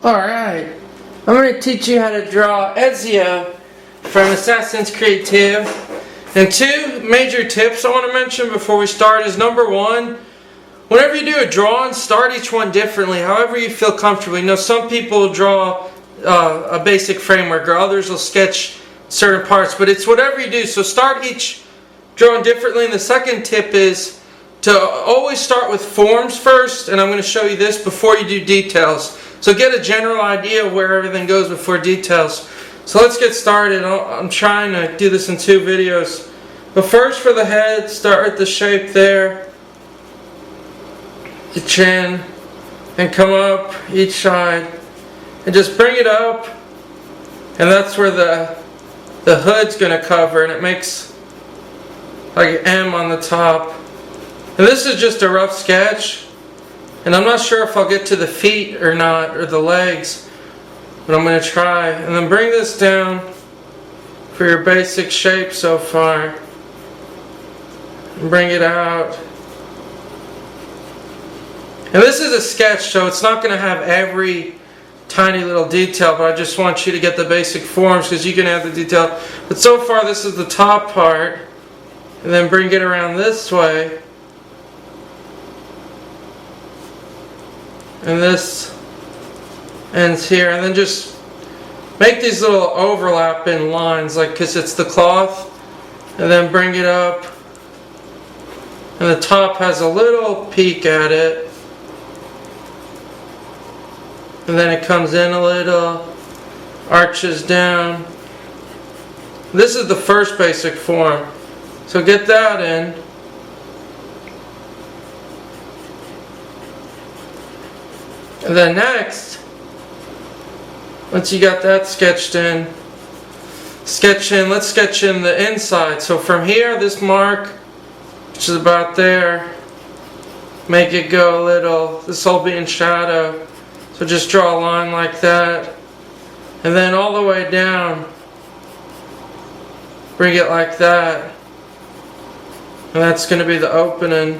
Alright, I'm going to teach you how to draw Ezio from Assassin's Creed 2. And two major tips I want to mention before we start is number one, whenever you do a drawing, start each one differently, however you feel comfortable. You know, some people draw a basic framework, or others will sketch certain parts, but it's whatever you do. So start each drawing differently. And the second tip is to always start with forms first, and I'm going to show you this before you do details. So get a general idea of where everything goes before details. So let's get started. I'm trying to do this in 2 videos. But first, for the head, start with the shape there, the chin, and come up each side, and just bring it up, and that's where the hood's going to cover, and it makes like an M on the top. And this is just a rough sketch, and I'm not sure if I'll get to the feet or not, or the legs, but I'm going to try. And then bring this down for your basic shape so far, and bring it out. And this is a sketch, so it's not going to have every tiny little detail, but I just want you to get the basic forms because you can add the detail. But so far this is the top part, and then bring it around this way, and this ends here, and then just make these little overlapping lines, like, because it's the cloth, and then bring it up, and the top has a little peak at it, and then it comes in a little, arches down. This is the first basic form, so get that in. And then next, once you got that sketched in, let's sketch in the inside. So from here, this mark, which is about there, make it go a little, this will be in shadow. So just draw a line like that, and then all the way down, bring it like that, and that's going to be the opening.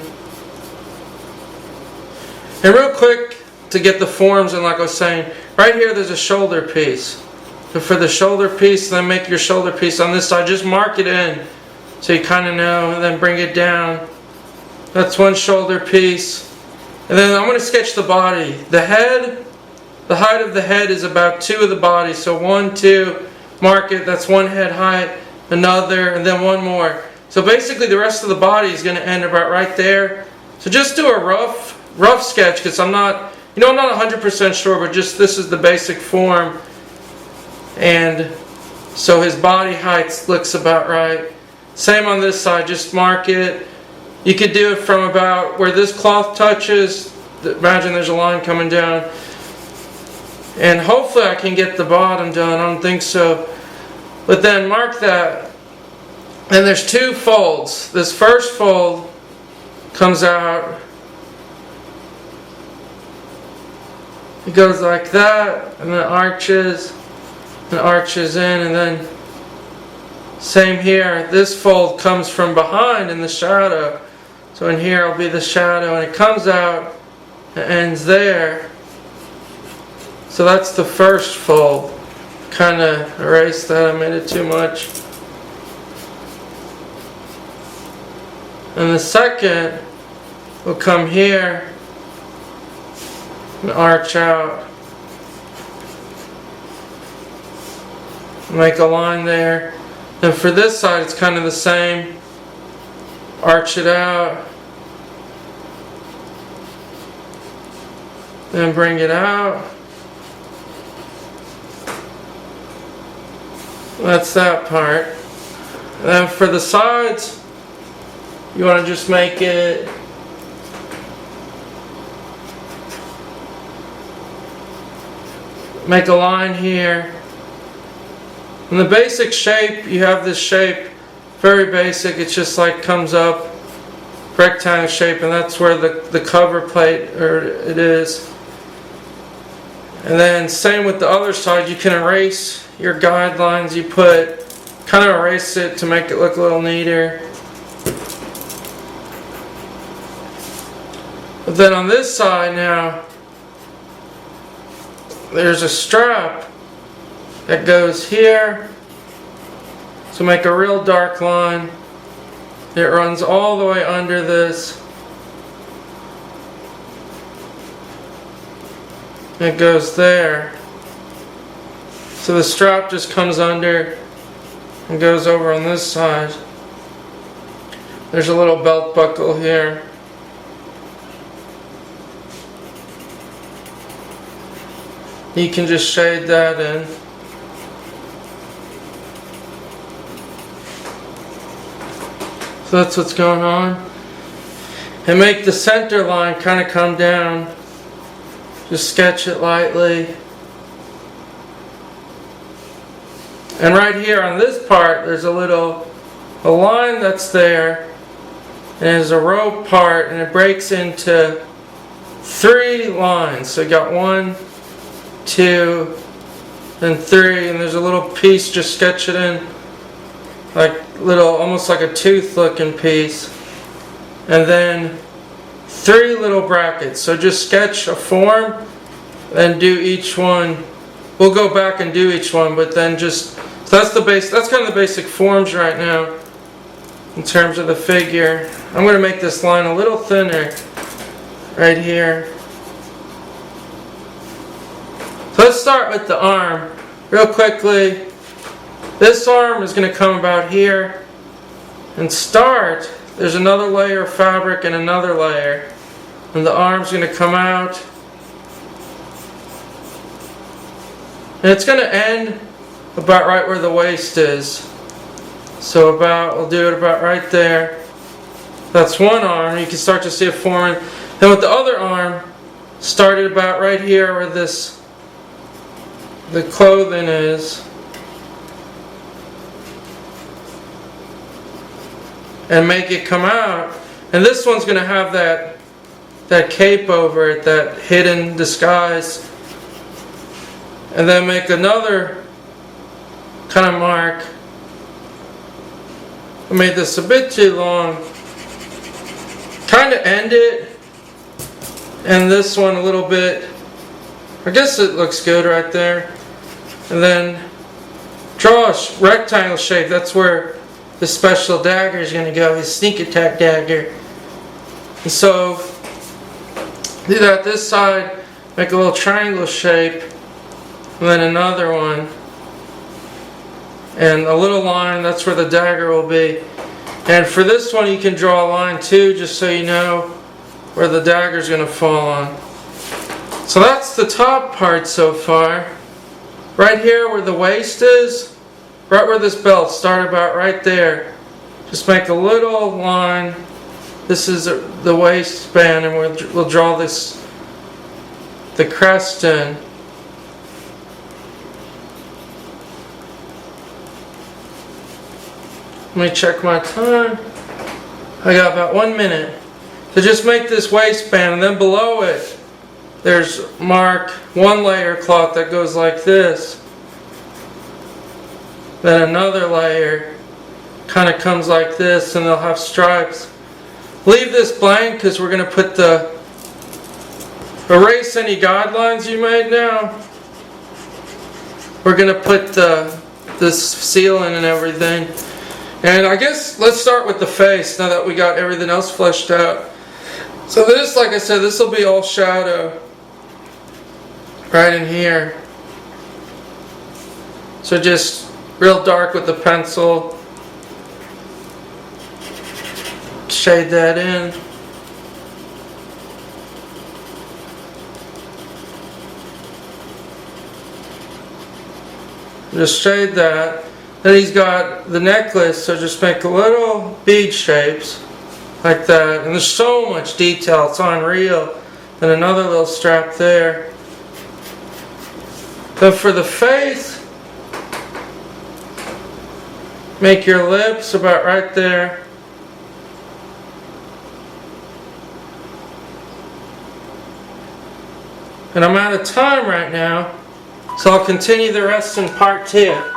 And real quick, to get the forms, and like I was saying, right here there's a shoulder piece. So for the shoulder piece, then make your shoulder piece on this side, just mark it in so you kind of know, and then bring it down. That's one shoulder piece. And then I'm going to sketch the body. The head, the height of the head is about 2 of the body. So 1, 2, mark it. That's one head height, another, and then one more. So basically the rest of the body is going to end about right there. So just do a rough sketch, because I'm not 100% sure, but just this is the basic form. And so his body height looks about right. Same on this side, just mark it. You could do it from about where this cloth touches. Imagine there's a line coming down. And hopefully I can get the bottom done. I don't think so. But then mark that. And there's 2 folds. This first fold comes out. It goes like that, and then arches, and arches in, and then same here. This fold comes from behind in the shadow. So in here will be the shadow, and it comes out and ends there. So that's the first fold. Kind of erased that, I made it too much. And the second will come here and arch out. Make a line there. And for this side it's kind of the same. Arch it out. Then bring it out. That's that part. And then for the sides, you want to just make it make a line here. And the basic shape, you have this shape, very basic, it's just like comes up, rectangle shape, and that's where the cover plate it is. And then same with the other side, you can erase your guidelines you put, kind of erase it to make it look a little neater. But then on this side now, there's a strap that goes here. So make a real dark line. It runs all the way under this. It goes there. So the strap just comes under and goes over on this side. There's a little belt buckle here. You can just shade that in. So that's what's going on. And make the center line kind of come down. Just sketch it lightly. And right here on this part, there's a line that's there. And there's a rope part, and it breaks into 3 lines. So you got 1, 2, and 3, and there's a little piece. Just sketch it in, like almost like a tooth looking piece, and then 3 little brackets. So just sketch a form and do each one. We'll go back and do each one, but then just, so that's the base. That's kind of the basic forms right now in terms of the figure. I'm going to make this line a little thinner right here. So let's start with the arm real quickly. This arm is going to come about here and start. There's another layer of fabric and another layer, and the arm's going to come out, and it's going to end about right where the waist is. So we'll do it about right there. That's one arm. You can start to see it forming. Then with the other arm, started about right here where the clothing is. And make it come out. And this one's going to have that cape over it, that hidden disguise. And then make another kind of mark. I made this a bit too long. Kind of end it. And this one a little bit. I guess it looks good right there. And then draw a rectangle shape. That's where the special dagger is going to go, his sneak attack dagger. And so, do that this side, make a little triangle shape, and then another one. And a little line, that's where the dagger will be. And for this one, you can draw a line too, just so you know where the dagger is going to fall on. So that's the top part so far. Right here where the waist is, right where this belt, start about right there. Just make a little line. This is the waistband, and we'll draw the crest in. Let me check my time. I got about 1 minute. So just make this waistband, and then below it, there's mark 1 layer cloth that goes like this. Then another layer kind of comes like this, and they'll have stripes. Leave this blank because we're going to put erase any guidelines you made now. We're going to put this seal in and everything. And I guess let's start with the face now that we got everything else fleshed out. So this, like I said, this will be all shadow right in here. So just real dark with the pencil. Shade that in. Just shade that. Then he's got the necklace, so just make a little bead shapes like that. And there's so much detail, it's unreal. And another little strap there. Then for the face, make your lips about right there. And I'm out of time right now, so I'll continue the rest in part 2.